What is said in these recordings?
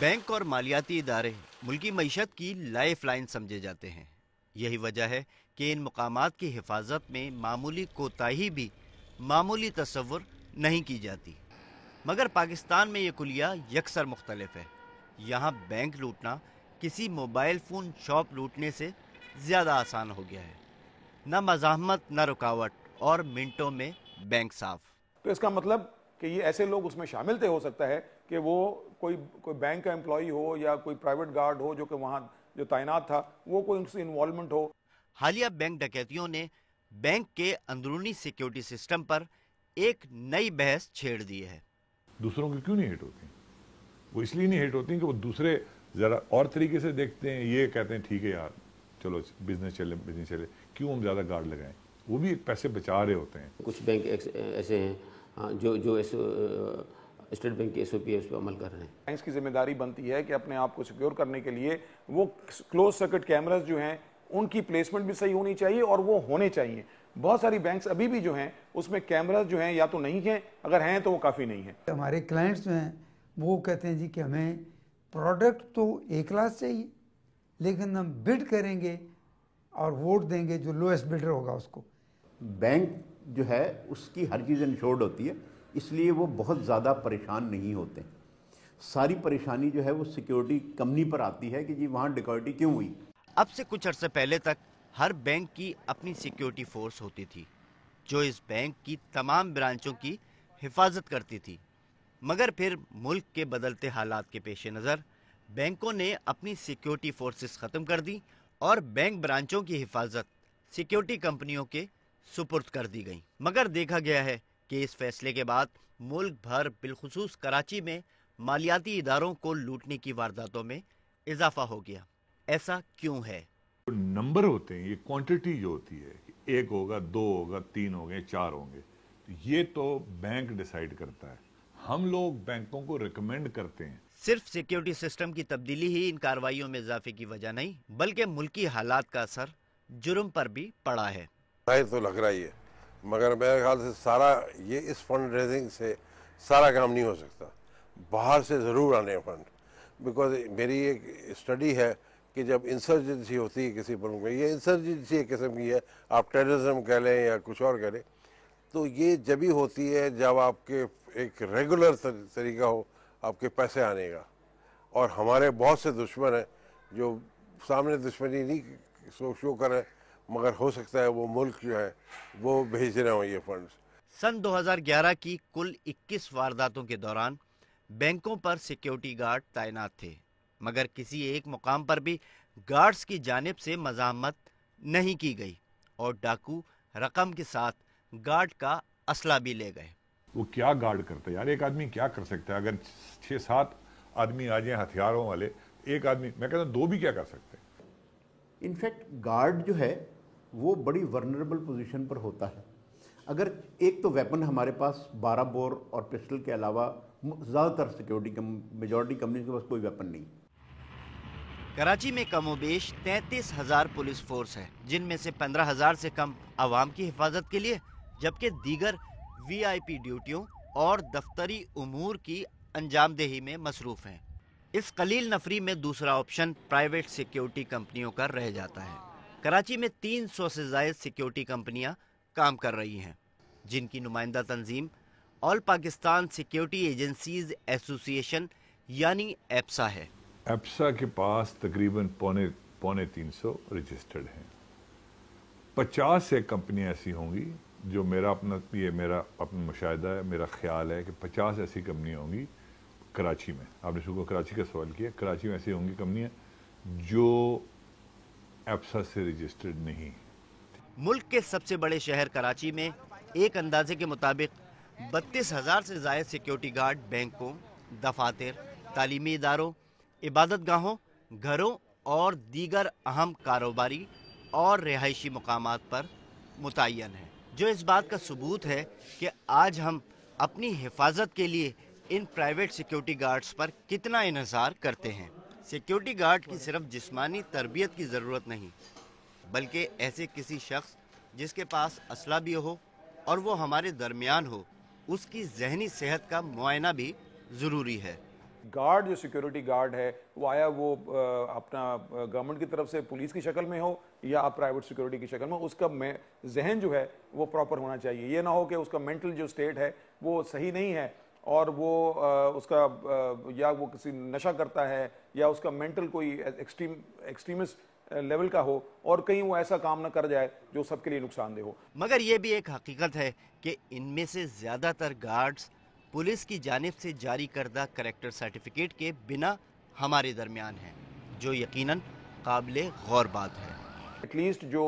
Bank और मालियाती इदारे मुल्की मईशत की लाइफ लाइन समझे जाते हैं। यही वजह है कि इन मकामात की हिफाजत में मामूली कोताही भी मामूली तसव्वुर नहीं की जाती। मगर पाकिस्तान में ये कुलिया यकसर मुख्तलिफ है। यहाँ बैंक लूटना किसी मोबाइल फ़ोन शॉप लूटने से ज़्यादा आसान हो गया है। न मज़ाहमत न रुकावट और मिनटों में बैंक साफ। तो इसका मतलब कि ये ऐसे लोग उसमें शामिल थे, हो सकता है कि वो कोई बैंक का एम्प्लॉई हो या कोई प्राइवेट गार्ड हो जो कि वहाँ जो तैनात था, वो कोई उनसे इन्वॉल्वमेंट हो। हालिया बैंक डकैतियों ने बैंक के अंदरूनी सिक्योरिटी सिस्टम पर एक नई बहस छेड़ दी है। दूसरों की क्यों नहीं हिट होती? वो इसलिए नहीं हिट होती कि वो दूसरे ज़रा और तरीके से देखते हैं। ये कहते हैं ठीक है यार, चलो बिजनेस चले, क्यों हम ज़्यादा गार्ड लगाएं? वो भी पैसे बचा रहे होते हैं। कुछ बैंक ऐसे हैं जो स्टेट बैंक के SOP है उस पर अमल कर रहे हैं। बैंक की जिम्मेदारी बनती है कि अपने आप को सिक्योर करने के लिए वो क्लोज सर्किट कैमरास जो हैं उनकी प्लेसमेंट भी सही होनी चाहिए और वो होने चाहिए। बहुत सारी बैंक्स अभी भी जो हैं उसमें कैमरास जो हैं या तो नहीं हैं, अगर हैं तो वो काफ़ी नहीं हैं। हमारे क्लाइंट्स जो हैं वो कहते हैं जी कि हमें प्रोडक्ट तो A क्लास चाहिए, लेकिन हम बिड करेंगे और वोट देंगे जो लोएस्ट बिडर होगा उसको। बैंक जो है उसकी हर चीज़ इंश्योर्ड होती है, इसलिए वो बहुत ज़्यादा परेशान नहीं होते। सारी परेशानी जो है वो सिक्योरिटी कंपनी पर आती है कि जी वहाँ डकैती क्यों हुई। अब से कुछ अरसे पहले तक हर बैंक की अपनी सिक्योरिटी फोर्स होती थी जो इस बैंक की तमाम ब्रांचों की हिफाजत करती थी। मगर फिर मुल्क के बदलते हालात के पेश नज़र बैंकों ने अपनी सिक्योरिटी फोर्सेस ख़त्म कर दी और बैंक ब्रांचों की हिफाजत सिक्योरिटी कंपनियों के सुपुर्द कर दी गई। मगर देखा गया है कि इस फैसले के बाद मुल्क भर बिलखुसूस कराची में मालियाती इदारों को लूटने की वारदातों में इजाफा हो गया। ऐसा क्यों है? नंबर होते हैं, ये क्वांटिटी जो होती है, 1 होगा, 2 होगा, 3 होंगे, 4 होंगे, ये तो बैंक डिसाइड करता है। हम लोग बैंकों को रिकमेंड करते हैं। सिर्फ सिक्योरिटी सिस्टम की तब्दीली ही इन कार्रवाइयों में इजाफे की वजह नहीं, बल्कि मुल्की हालात का असर जुर्म पर भी पड़ा है। तो लग रहा ही है, मगर मेरे ख्याल से सारा ये इस फंड रेजिंग से सारा काम नहीं हो सकता। बाहर से ज़रूर आने फंड, बिकॉज मेरी एक स्टडी है कि जब इंसर्जेंसी होती है किसी मुल्क में, ये इंसर्जेंसी एक किस्म की है, आप टेररिज्म कह लें या कुछ और कह लें, तो ये जब ही होती है जब आपके एक रेगुलर तरीका हो आपके पैसे आने का। और हमारे बहुत से दुश्मन हैं जो सामने दुश्मनी नहीं शो कर रहे, मगर हो सकता है वो मुल्क जो है वो भेज रहे हो ये फंड्स। सन 2011 की कुल 21 वारदातों के दौरान बैंकों पर सिक्योरिटी गार्ड तैनात थे, मगर किसी एक मुकाम पर भी गार्ड्स की जानिब से मज़ाहमत नहीं की गई और डाकू रकम के साथ गार्ड का असला भी ले गए। वो क्या गार्ड करता है यार? एक आदमी क्या कर सकता है? अगर 6-7 आदमी आ जाए हथियारों वाले, एक आदमी, मैं कहता हूँ 2 भी क्या कर सकते हैं? इनफैक्ट गार्ड जो है वो बड़ी वर्नरेबल पोजीशन पर होता है। अगर एक तो वेपन हमारे पास 12 बोर और पिस्टल के अलावा ज़्यादातर सिक्योरिटी मेजॉरिटी कंपनी के पास कोई वेपन नहीं। कराची में कमोबेश 33,000 पुलिस फोर्स है, जिनमें से 15,000 से कम आवाम की हिफाजत के लिए, जबकि दीगर VIP ड्यूटियों और दफ्तरी उमूर की अंजामदेही में मसरूफ़ हैं। इस कलील नफरी में दूसरा ऑप्शन प्राइवेट सिक्योरिटी कंपनियों का रह जाता है। कराची में 300 से ज़ायद सिक्योरिटी कंपनियां काम कर रही हैं, जिनकी नुमाइंदा तंजीम all Pakistan security agencies association यानी एप्सा है। एप्सा के पास तकरीबन पौने 300 रजिस्टर्ड हैं। 50 से कंपनियां ऐसी होंगी जो मेरा अपना मुशाहिदा है, मेरा ख्याल है कि 50 ऐसी कंपनियां होंगी कराची में। आपने शुरू कराची का सवाल किया, कराची में ऐसी होंगी कंपनियां जो एप्सा से रजिस्टर्ड नहीं। मुल्क के सबसे बड़े शहर कराची में एक अंदाजे के मुताबिक 32,000 से ज़ायद सिक्योरिटी गार्ड बैंकों, दफातर, तालीमी इदारों, इबादत गाहों, घरों और दीगर अहम कारोबारी और रिहायशी मकामात पर मुतय्यन है, जो इस बात का सबूत है कि आज हम अपनी हिफाजत के लिए इन प्राइवेट सिक्योरिटी गार्ड्स पर कितना इन्हिसार करते हैं। सिक्योरिटी गार्ड की सिर्फ जिस्मानी तरबियत की ज़रूरत नहीं, बल्कि ऐसे किसी शख्स जिसके पास असला भी हो और वो हमारे दरमियान हो, उसकी जहनी सेहत का मुआयना भी ज़रूरी है। गार्ड जो सिक्योरिटी गार्ड है वो आया वो अपना गवर्नमेंट की तरफ से पुलिस की शक्ल में हो या प्राइवेट सिक्योरिटी की शक्ल में, उसका जहन जो है वो प्रॉपर होना चाहिए। ये ना हो कि उसका मेंटल जो स्टेट है वो सही नहीं है और वो उसका या वो किसी नशा करता है या उसका मेंटल कोई एक्सट्रीमिस्ट लेवल का हो और कहीं वो ऐसा काम ना कर जाए जो सबके लिए नुकसानदेह हो। मगर ये भी एक हकीकत है कि इनमें से ज़्यादातर गार्ड्स पुलिस की जानिब से जारी करदा करैक्टर सर्टिफिकेट के बिना हमारे दरमियान हैं, जो यकीनन काबिल गौर बात है। एटलीस्ट जो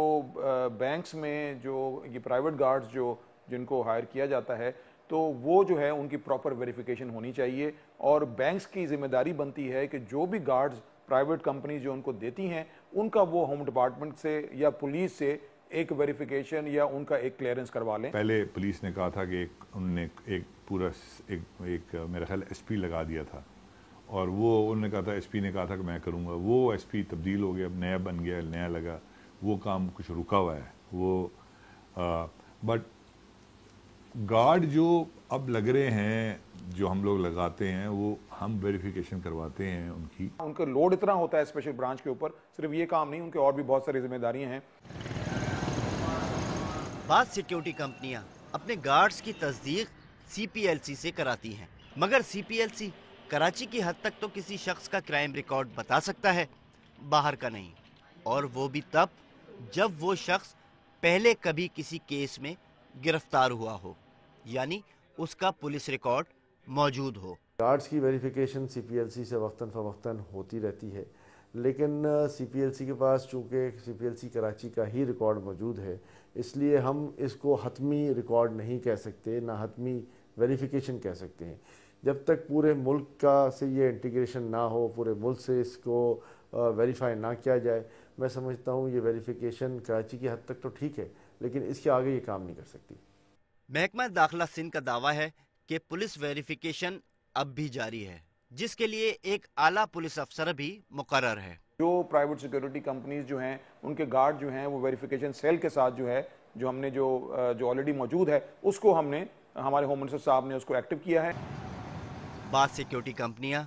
बैंक्स में जो ये प्राइवेट गार्ड्स जो जिनको हायर किया जाता है तो वो जो है उनकी प्रॉपर वेरिफिकेशन होनी चाहिए और बैंक्स की जिम्मेदारी बनती है कि जो भी गार्ड्स प्राइवेट कंपनी जो उनको देती हैं उनका वो होम डिपार्टमेंट से या पुलिस से एक वेरिफिकेशन या उनका एक क्लियरेंस करवा लें। पहले पुलिस ने कहा था कि उन्होंने एक पूरा एक मेरा ख्याल एसपी लगा दिया था और वो उन्होंने कहा था, एसपी ने कहा था कि मैं करूँगा, वो एसपी तब्दील हो गया, नया बन गया, नया लगा, वो काम कुछ रुका हुआ है वो। बट गार्ड जो अब लग रहे हैं जो हम लोग लगाते हैं वो हम वेरिफिकेशन करवाते हैं उनका लोड इतना होता है स्पेशल ब्रांच के ऊपर, सिर्फ ये काम नहीं, उनके और भी बहुत सारी जिम्मेदारियां हैं। बाद सिक्योरिटी कंपनियां अपने गार्ड्स की तस्दीक CPLC से कराती हैं, मगर CPLC कराची की हद तक तो किसी शख्स का क्राइम रिकॉर्ड बता सकता है, बाहर का नहीं, और वो भी तब जब वो शख्स पहले कभी किसी केस में गिरफ्तार हुआ हो, यानी उसका पुलिस रिकॉर्ड मौजूद हो। गार्ड्स की वेरिफिकेशन CPLC से वक्तन फ़वक्तन होती रहती है, लेकिन CPLC के पास चूँकि CPLC कराची का ही रिकॉर्ड मौजूद है, इसलिए हम इसको हतमी रिकॉर्ड नहीं कह सकते, ना हतमी वेरिफिकेशन कह सकते हैं। जब तक पूरे मुल्क का से ये इंटीग्रेशन ना हो, पूरे मुल्क से इसको वेरीफाई ना किया जाए, मैं समझता हूँ ये वेरिफिकेशन कराची की हद तक तो ठीक है, लेकिन इसके आगे ये काम नहीं कर सकती। महकमा दाखिला सिंध का दावा है कि पुलिस वेरिफिकेशन अब भी जारी है, जिसके लिए एक आला पुलिस अफसर भी मुकर्रर है। जो प्राइवेट सिक्योरिटी कंपनीज जो हैं उनके गार्ड जो हैं वो वेरिफिकेशन सेल के साथ जो है जो हमने जो ऑलरेडी मौजूद है उसको हमने हमारे होम मिनिस्टर साहब ने उसको एक्टिव किया है। बाद सिक्योरिटी कंपनियां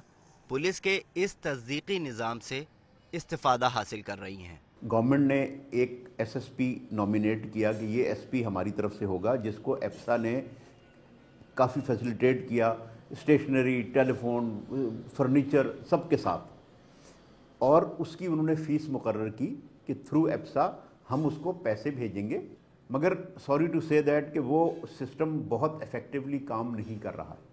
पुलिस के इस तस्दीकी निज़ाम से इस्तिफादा हासिल कर रही हैं। गवर्नमेंट ने एक SSP नॉमिनेट किया कि ये SP हमारी तरफ से होगा, जिसको एप्सा ने काफ़ी फैसिलिटेट किया, स्टेशनरी, टेलीफोन, फर्नीचर सब के साथ, और उसकी उन्होंने फ़ीस मुकर्रर की कि थ्रू एप्सा हम उसको पैसे भेजेंगे। मगर सॉरी टू से दैट कि वो सिस्टम बहुत इफ़ेक्टिवली काम नहीं कर रहा है।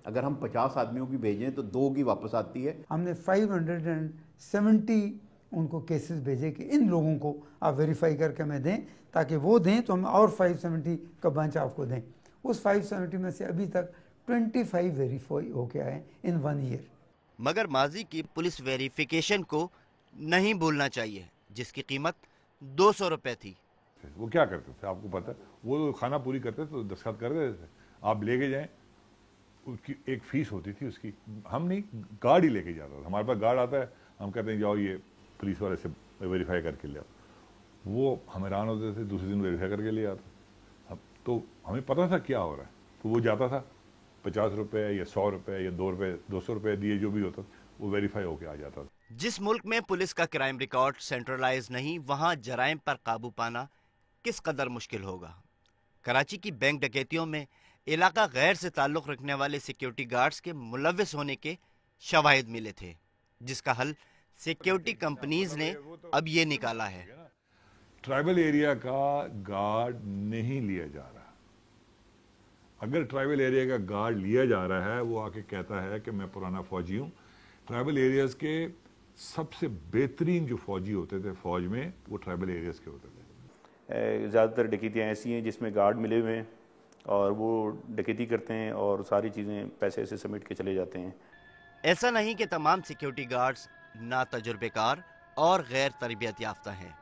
अगर हम 50 आदमियों की भेजें तो 2 की वापस आती है। हमने 570 उनको केसेस भेजे कि इन लोगों को आप वेरीफाई करके हमें दें, ताकि वो दें तो हम और 570 का बंच आपको दें। उस 570 में से अभी तक 25 वेरीफाई हो गया है इन 1 ईयर। मगर माजी की पुलिस वेरिफिकेशन को नहीं भूलना चाहिए, जिसकी कीमत 200 रुपए थी। वो क्या करते थे आपको पता है, वो खाना पूरी करते तो दस्तखत कर देते थे, आप लेके जाएं, उसकी एक फीस होती थी उसकी, हम नहीं, गार्ड ही लेके जाता था। हमारे पास गार्ड आता है, हम कहते हैं जाओ ये पुलिस वाले से वेरीफाई करके ले आओ, वो हम हैरान होते थे, दूसरे दिन वेरीफाई करके ले आता। अब तो हमें पता था क्या हो रहा है, तो वो जाता था 50 रुपये या 100 रुपये या 2 रुपये 200 रुपये दिए, जो भी होता वो वेरीफाई होके आ जाता था। जिस मुल्क में पुलिस का क्राइम रिकॉर्ड सेंट्रलाइज नहीं, वहाँ जराइम पर काबू पाना किस कदर मुश्किल होगा। कराची की बैंक डकैतियों में इलाका गैर से ताल्लुक़ रखने वाले सिक्योरिटी गार्ड्स के मुलव्विस होने के शवाहिद मिले थे, जिसका हल सिक्योरिटी कंपनीज ने अब ये निकाला है। ट्राइबल एरिया का गार्ड नहीं लिया जा रहा। अगर ट्राइबल एरिया का गार्ड लिया जा रहा है, वो आके कहता है कि मैं पुराना फौजी हूँ। ट्राइबल एरियाज के सबसे बेहतरीन जो फौजी होते थे फौज में, वो ट्राइबल एरियाज के होते थे। ज़्यादातर डकैतियाँ ऐसी हैं जिसमें गार्ड मिले हुए हैं और वो डकैती करते हैं और सारी चीज़ें पैसे से समेट के चले जाते हैं। ऐसा नहीं कि तमाम सिक्योरिटी गार्ड्स ना तजुर्बेकार और गैर तरबियत याफ्ता हैं।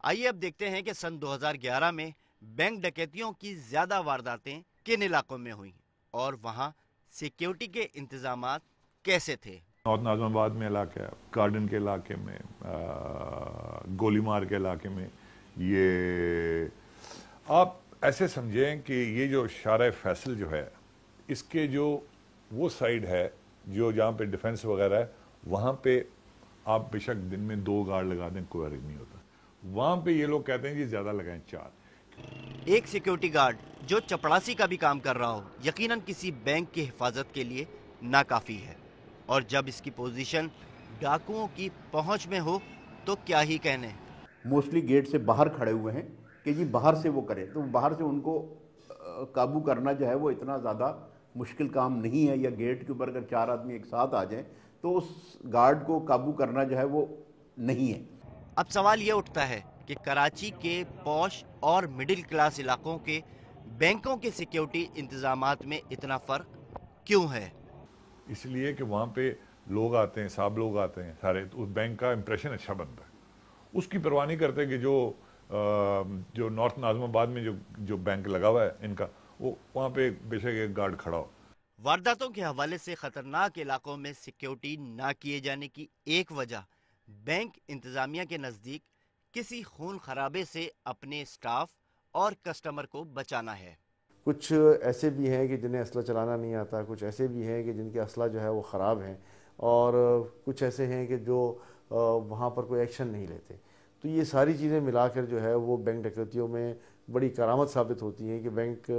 आइए अब देखते हैं कि सन 2011 में बैंक डकैतियों की ज्यादा वारदातें किन इलाकों में हुई और वहां सिक्योरिटी के इंतजामात कैसे थे। नॉर्थ नाज़िमाबाद में इलाका, गार्डन के इलाके में, गोलीमार के इलाके में, ये आप ایسے سمجھیں کہ یہ جو شارع فیصل جو ہے اس کے جو وہ سائڈ ہے جو جہاں پہ ڈیفنس وغیرہ ہے وہاں پہ آپ بے شک دن میں 2 گارڈ لگا دیں کوئی حرج نہیں ہوتا. وہاں پہ یہ لوگ کہتے ہیں جی زیادہ لگائیں 4. ایک سیکیورٹی گارڈ جو چپڑاسی کا بھی کام کر رہا ہو یقیناً کسی بینک کی حفاظت کے لیے ناکافی ہے، اور جب اس کی پوزیشن ڈاکوؤں کی پہنچ میں ہو تو کیا ہی کہنے. موسٹلی گیٹ سے باہر کھڑے ہوئے ہیں کہ جی باہر سے وہ کریں، تو باہر سے ان کو قابو کرنا جو ہے وہ اتنا زیادہ مشکل کام نہیں ہے. یا گیٹ کے اوپر اگر 4 آدمی ایک ساتھ آ جائیں تو اس گارڈ کو قابو کرنا جو ہے وہ نہیں ہے. اب سوال یہ اٹھتا ہے کہ کراچی کے پوش اور مڈل کلاس علاقوں کے بینکوں کے سیکیورٹی انتظامات میں اتنا فرق کیوں ہے؟ اس لیے کہ وہاں پہ لوگ آتے ہیں، صاحب لوگ آتے ہیں سارے، تو اس بینک کا امپریشن اچھا بنتا ہے. اس کی پرواہ نہیں کرتے کہ جو نارتھ ناظم آباد میں جو بینک لگا ہوا ہے ان کا، وہ وہاں پہ بے شک ایک گارڈ کھڑا ہو. وارداتوں کے حوالے سے خطرناک علاقوں میں سیکیورٹی نہ کیے جانے کی ایک وجہ بینک انتظامیہ کے نزدیک کسی خون خرابے سے اپنے سٹاف اور کسٹمر کو بچانا ہے. کچھ ایسے بھی ہیں کہ جنہیں اسلحہ چلانا نہیں آتا، کچھ ایسے بھی ہیں کہ جن کے اسلحہ جو ہے وہ خراب ہیں، اور کچھ ایسے ہیں کہ جو وہاں پر کوئی ایکشن نہیں لیتے. تو یہ ساری چیزیں ملا کر جو ہے وہ بینک ڈکیتیوں میں بڑی کرامت ثابت ہوتی ہیں کہ بینک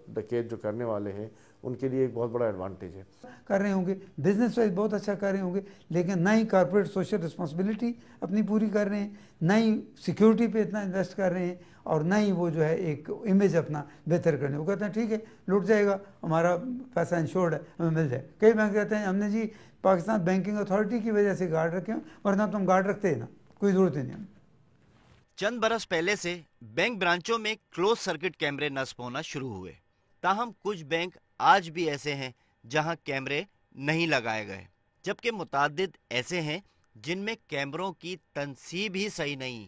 ڈکیت جو کرنے والے ہیں ان کے لیے ایک بہت بڑا ایڈوانٹیج ہے. کر رہے ہوں گے بزنس وائز بہت اچھا کر رہے ہوں گے، لیکن نہ ہی کارپوریٹ سوشل رسپانسبلٹی اپنی پوری کر رہے ہیں، نہ ہی سیکیورٹی پہ اتنا انویسٹ کر رہے ہیں، اور نہ ہی وہ جو ہے ایک امیج اپنا بہتر کرنے. وہ کہتے ہیں ٹھیک ہے لٹ جائے گا، ہمارا پیسہ انشورڈ ہے، ہمیں مل جائے. کئی بینک کہتے ہیں ہم نے جی پاکستان بینکنگ اتھارٹی کی وجہ سے گارڈ رکھے ہیں، ورنہ تم گارڈ رکھتے ہیں نا، کوئی ضرورت ہی نہیں. چند برس پہلے سے بینک برانچوں میں کلوز سرکٹ کیمرے نصب ہونا شروع ہوئے، تاہم کچھ بینک آج بھی ایسے ہیں جہاں کیمرے نہیں لگائے گئے، جبکہ متعدد ایسے ہیں جن میں کیمروں کی تنصیب ہی صحیح نہیں،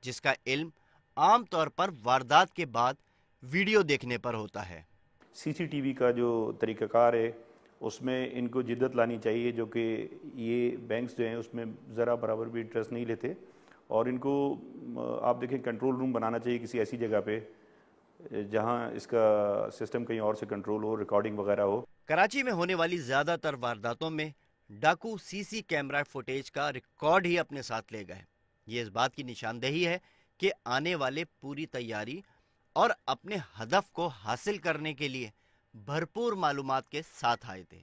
جس کا علم عام طور پر واردات کے بعد ویڈیو دیکھنے پر ہوتا ہے. سی سی ٹی وی کا جو طریقہ کار ہے اس میں ان کو جدت لانی چاہیے، جو کہ یہ بینکس جو ہیں اس میں ذرا برابر بھی انٹرسٹ نہیں لیتے، اور ان کو آپ دیکھیں کنٹرول روم بنانا چاہیے کسی ایسی جگہ پہ جہاں اس کا سسٹم کہیں اور سے کنٹرول ہو، ریکارڈنگ وغیرہ ہو. کراچی میں ہونے والی زیادہ تر وارداتوں میں ڈاکو سی سی کیمرہ فوٹیج کا ریکارڈ ہی اپنے ساتھ لے گئے. یہ اس بات کی نشاندہی ہے کہ آنے والے پوری تیاری اور اپنے ہدف کو حاصل کرنے کے لیے بھرپور معلومات کے ساتھ آئے تھے،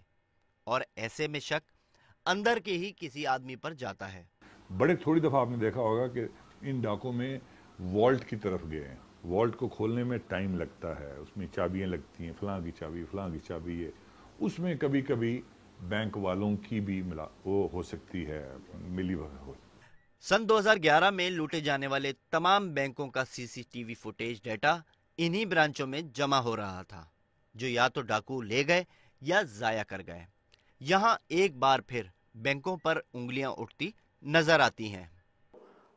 اور ایسے میں شک اندر کے ہی کسی آدمی پر جاتا ہے. بڑے تھوڑی دفعہ آپ نے دیکھا ہوگا کہ ان ڈاکوں میں والٹ کی طرف گئے ہیں. والٹ کو کھولنے میں ٹائم لگتا ہے، اس میں چابیاں لگتی ہیں، فلاں کی چابی ہے. اس میں کبھی کبھی بینک والوں کی بھی وہ ہو سکتی ہے ملی ہو. سن 2011 میں لوٹے جانے والے تمام بینکوں کا C C T V footage data انہی برانچوں میں جمع ہو رہا تھا، جو یا تو ڈاکو لے گئے یا ضائع کر گئے. یہاں ایک بار پھر بینکوں پر انگلیاں اٹھتی نظر آتی ہیں.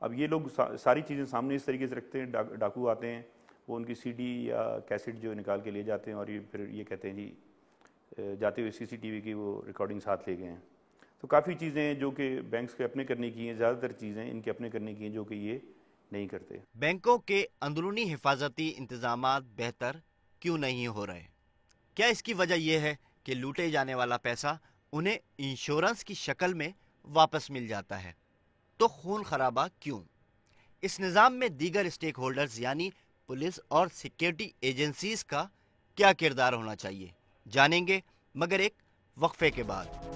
اب یہ لوگ ساری چیزیں سامنے اس طریقے سے رکھتے ہیں، ڈاکو آتے ہیں، وہ ان کی سی ڈی یا کیسٹ جو نکال کے لے جاتے ہیں، اور یہ پھر یہ کہتے ہیں جی جاتے ہوئے سی سی ٹی وی کی وہ ریکارڈنگ ساتھ لے گئے ہیں. تو کافی چیزیں ہیں جو کہ بینکس کے اپنے کرنے کی ہیں، زیادہ تر چیزیں ان کے اپنے کرنے کی ہیں جو کہ یہ نہیں کرتے. بینکوں کے اندرونی حفاظتی انتظامات بہتر کیوں نہیں ہو رہے؟ کیا اس کی وجہ یہ ہے کہ لوٹے جانے والا پیسہ انہیں انشورنس کی شکل میں واپس مل جاتا ہے؟ تو خون خرابہ کیوں؟ اس نظام میں دیگر اسٹیک ہولڈرز یعنی پولیس اور سیکیورٹی ایجنسیز کا کیا کردار ہونا چاہیے؟ جانیں گے مگر ایک وقفے کے بعد.